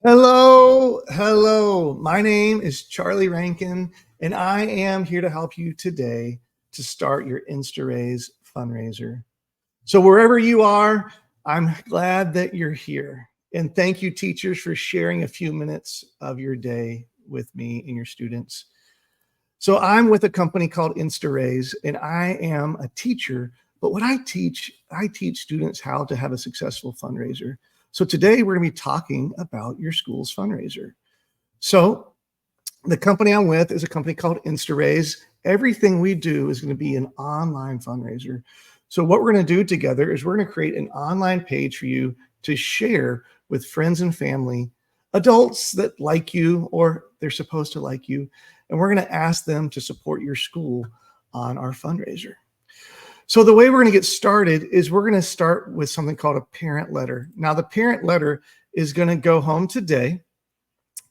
Hello, hello. My name is Charlie Rankin, and I am here to help you today to start your InstaRaise fundraiser. So, wherever you are, I'm glad that you're here. And thank you, teachers, for sharing a few minutes of your day with me and your students. So, I'm with a company called InstaRaise, and I am a teacher. But what I teach students how to have a successful fundraiser. So today we're going to be talking about your school's fundraiser. So the company I'm with is a company called InstaRaise. Everything we do is going to be an online fundraiser. So what we're going to do together is we're going to create an online page for you to share with friends and family, adults that like you or they're supposed to like you. And we're going to ask them to support your school on our fundraiser. So the way we're going to get started is we're going to start with something called a parent letter. Now, the parent letter is going to go home today,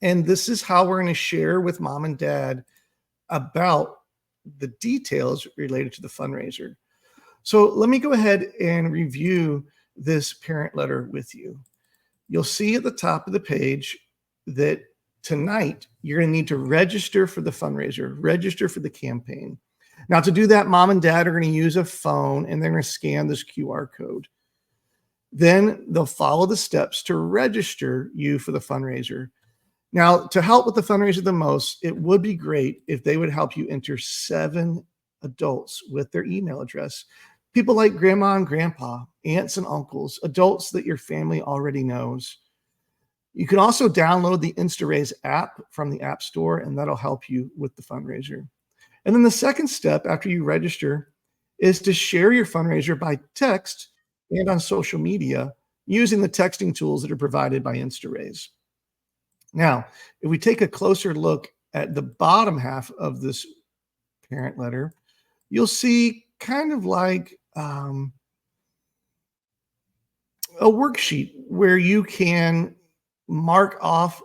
and this is how we're going to share with mom and dad about the details related to the fundraiser. So let me go ahead and review this parent letter with you. You'll see at the top of the page that tonight you're going to need to register for the fundraiser, register for the campaign. Now, to do that, mom and dad are going to use a phone and they're going to scan this QR code. Then they'll follow the steps to register you for the fundraiser. Now, to help with the fundraiser the most, it would be great if they would help you enter 7 adults with their email address. People like grandma and grandpa, aunts and uncles, adults that your family already knows. You can also download the InstaRaise app from the App Store, and that'll help you with the fundraiser. And then the second step after you register is to share your fundraiser by text and on social media using the texting tools that are provided by InstaRaise. Now, if we take a closer look at the bottom half of this parent letter, you'll see kind of like a worksheet where you can mark off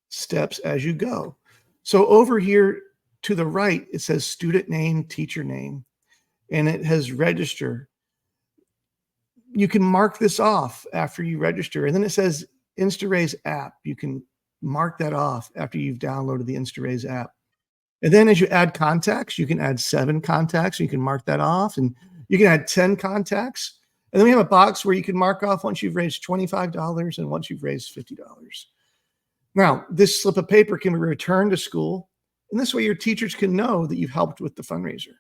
steps as you go. So over here, to the right, it says student name, teacher name, and it has register. You can mark this off after you register. And then it says InstaRaise app. You can mark that off after you've downloaded the InstaRaise app. And then as you add contacts, you can add 7 contacts. You can mark that off, and you can add 10 contacts. And then we have a box where you can mark off once you've raised $25 and once you've raised $50. Now, this slip of paper can be returned to school. And this way your teachers can know that you've helped with the fundraiser.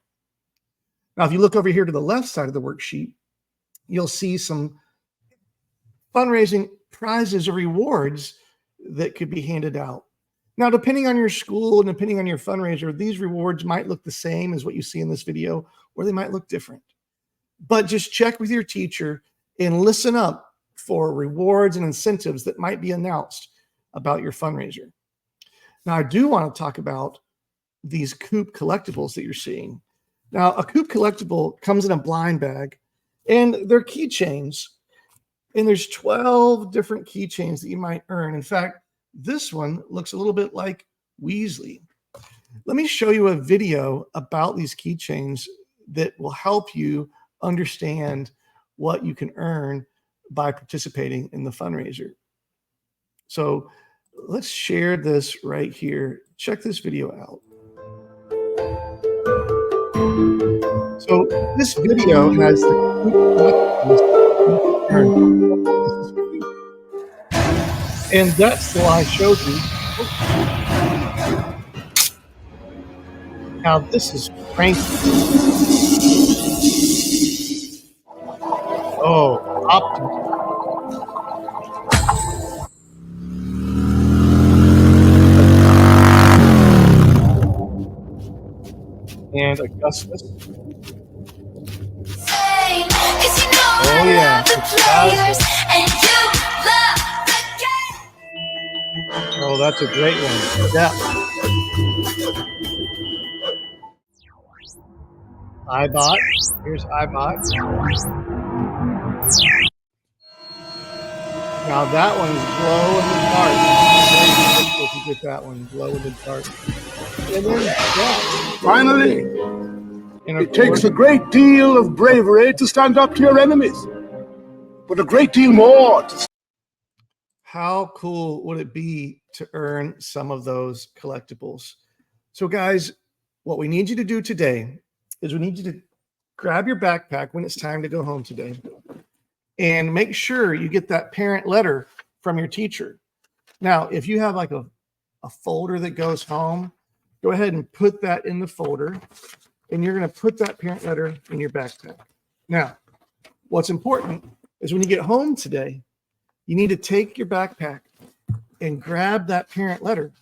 Now, if you look over here to the left side of the worksheet, you'll see some fundraising prizes or rewards that could be handed out. Now, depending on your school and depending on your fundraiser, these rewards might look the same as what you see in this video, or they might look different. But just check with your teacher and listen up for rewards and incentives that might be announced about your fundraiser. Now, I do want to talk about these Coop collectibles that you're seeing. Now, a Coop collectible comes in a blind bag, and they're keychains. And there's 12 different keychains that you might earn. In fact, this one looks a little bit like Weasley. Let me show you a video about these keychains that will help you understand what you can earn by participating in the fundraiser. So let's share this right here. Check this video out. So this video has the and that's the one I showed you. Now this is Frank. Oh, Optimus. And Augustus. Oh yeah. Oh, that's a great one. Yeah. iBot. Here's iBot. Now that one's glow in the dark. Very difficult to get that one. Glow in the dark. And then that. Finally, it takes a great deal of bravery to stand up to your enemies, but a great deal more to... How cool would it be to earn some of those collectibles? So guys, what we need you to do today is we need you to grab your backpack when it's time to go home today and make sure you get that parent letter from your teacher. Now, if you have like a folder that goes home, go ahead and put that in the folder, and you're going to put that parent letter in your backpack. Now, what's important is when you get home today, you need to take your backpack and grab that parent letter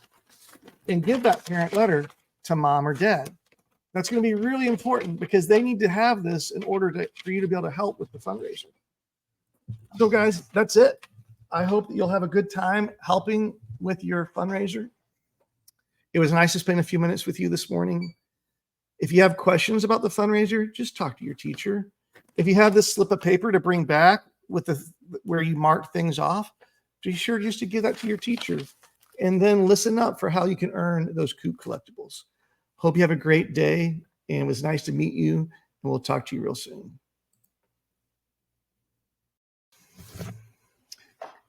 and give that parent letter to mom or dad. That's going to be really important because they need to have this in order for you to be able to help with the fundraiser. So guys, that's it. I hope that you'll have a good time helping with your fundraiser. It was nice to spend a few minutes with you this morning. If you have questions about the fundraiser, just talk to your teacher. If you have this slip of paper to bring back with where you mark things off, be sure just to give that to your teacher and then listen up for how you can earn those Coop collectibles. Hope you have a great day, and it was nice to meet you, and we'll talk to you real soon.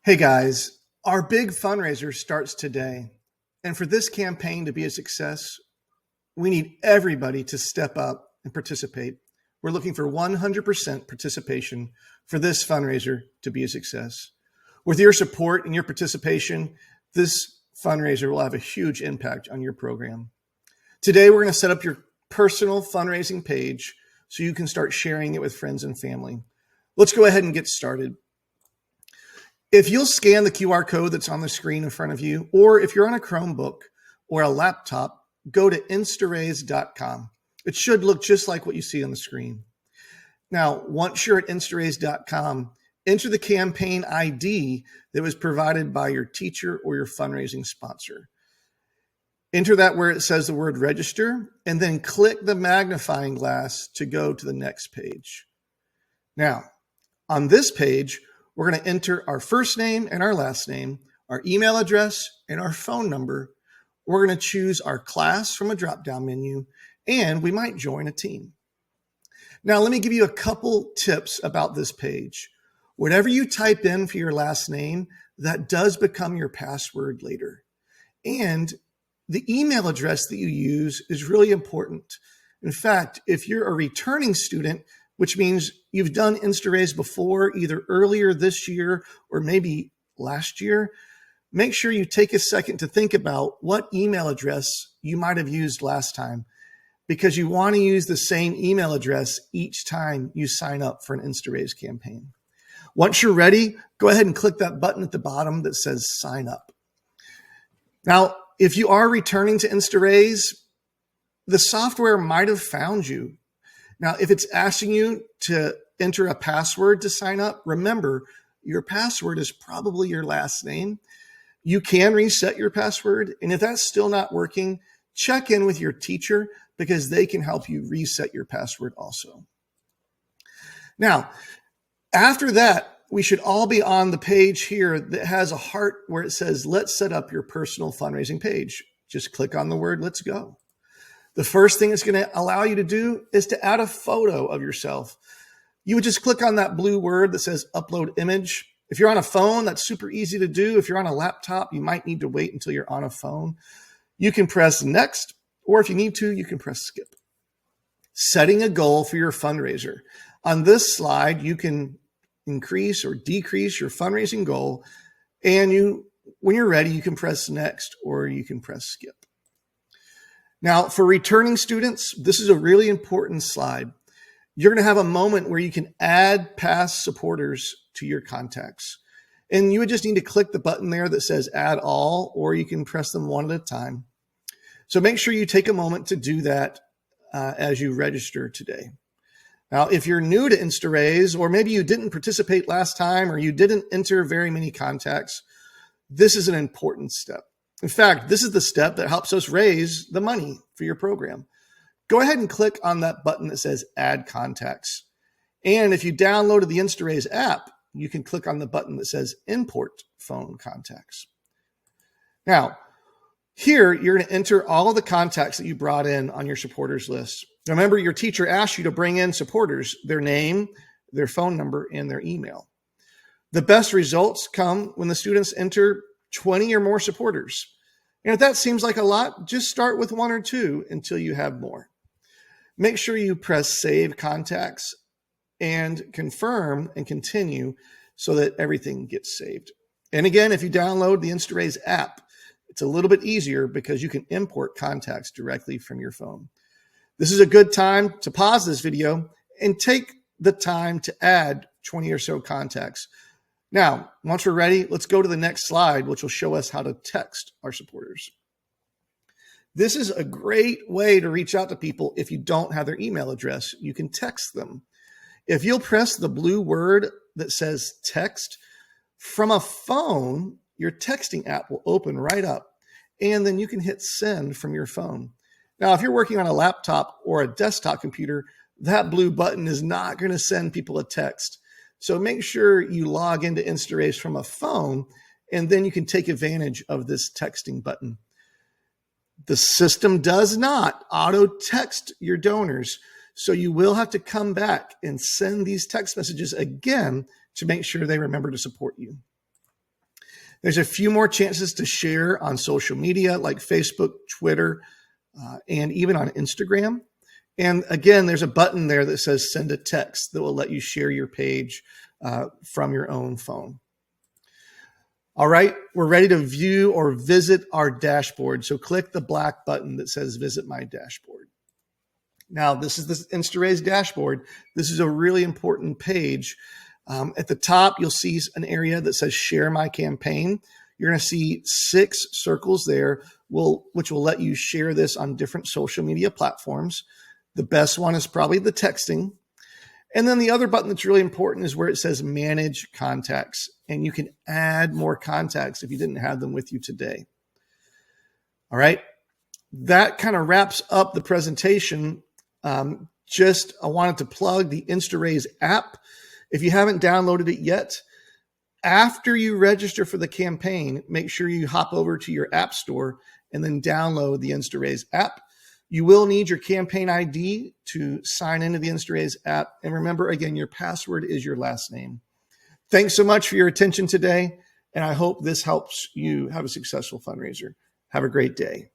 Hey guys, our big fundraiser starts today. And for this campaign to be a success, we need everybody to step up and participate. We're looking for 100% participation for this fundraiser to be a success. With your support and your participation, this fundraiser will have a huge impact on your program. Today, we're going to set up your personal fundraising page so you can start sharing it with friends and family. Let's go ahead and get started. If you'll scan the QR code that's on the screen in front of you, or if you're on a Chromebook or a laptop, go to instaraise.com. It should look just like what you see on the screen. Now, once you're at instaraise.com, enter the campaign ID that was provided by your teacher or your fundraising sponsor. Enter that where it says the word register, and then click the magnifying glass to go to the next page. Now, on this page, we're going to enter our first name and our last name, our email address, and our phone number. We're going to choose our class from a drop-down menu, and we might join a team. Now, let me give you a couple tips about this page. Whatever you type in for your last name, that does become your password later. And the email address that you use is really important. In fact, if you're a returning student, which means you've done InstaRaise before, either earlier this year or maybe last year, make sure you take a second to think about what email address you might have used last time, because you want to use the same email address each time you sign up for an InstaRaise campaign. Once you're ready, go ahead and click that button at the bottom that says sign up. Now, if you are returning to InstaRaise, the software might have found you. Now, if it's asking you to enter a password to sign up, remember, your password is probably your last name. You can reset your password, and if that's still not working, check in with your teacher because they can help you reset your password also. Now, after that, we should all be on the page here that has a heart where it says, let's set up your personal fundraising page. Just click on the word, let's go. The first thing it's going to allow you to do is to add a photo of yourself. You would just click on that blue word that says upload image. If you're on a phone, that's super easy to do. If you're on a laptop, you might need to wait until you're on a phone. You can press next, or if you need to, you can press skip. Setting a goal for your fundraiser. On this slide, you can increase or decrease your fundraising goal. And when you're ready, you can press next, or you can press skip. Now, for returning students, this is a really important slide. You're going to have a moment where you can add past supporters to your contacts. And you would just need to click the button there that says add all, or you can press them one at a time. So make sure you take a moment to do that as you register today. Now, if you're new to InstaRaise, or maybe you didn't participate last time, or you didn't enter very many contacts, this is an important step. In fact, this is the step that helps us raise the money for your program. Go ahead and click on that button that says Add Contacts. And if you downloaded the InstaRaise app, you can click on the button that says Import Phone Contacts. Now, here you're going to enter all of the contacts that you brought in on your supporters list. Remember, your teacher asked you to bring in supporters, their name, their phone number, and their email. The best results come when the students enter 20 or more supporters. And if that seems like a lot, just start with 1 or 2 until you have more. Make sure you press Save Contacts and confirm and continue so that everything gets saved. And again, if you download the InstaRaise app, it's a little bit easier because you can import contacts directly from your phone. This is a good time to pause this video and take the time to add 20 or so contacts. Now, once we're ready, let's go to the next slide, which will show us how to text our supporters. This is a great way to reach out to people if you don't have their email address. You can text them. If you'll press the blue word that says text from a phone, your texting app will open right up, and then you can hit send from your phone. Now, if you're working on a laptop or a desktop computer, that blue button is not going to send people a text. So make sure you log into InstaRaise from a phone, and then you can take advantage of this texting button. The system does not auto text your donors, so you will have to come back and send these text messages again to make sure they remember to support you. There's a few more chances to share on social media like Facebook, Twitter, and even on Instagram. And again, there's a button there that says send a text that will let you share your page from your own phone. All right, we're ready to view or visit our dashboard. So click the black button that says visit my dashboard. Now, this is the InstaRaise dashboard. This is a really important page. At the top, you'll see an area that says share my campaign. You're going to see 6 circles there, which will let you share this on different social media platforms. The best one is probably the texting. And then the other button that's really important is where it says manage contacts. And you can add more contacts if you didn't have them with you today. All right. That kind of wraps up the presentation. I wanted to plug the InstaRaise app. If you haven't downloaded it yet, after you register for the campaign, make sure you hop over to your app store and then download the InstaRaise app. You will need your campaign ID to sign into the InstaRaise app. And remember, again, your password is your last name. Thanks so much for your attention today. And I hope this helps you have a successful fundraiser. Have a great day.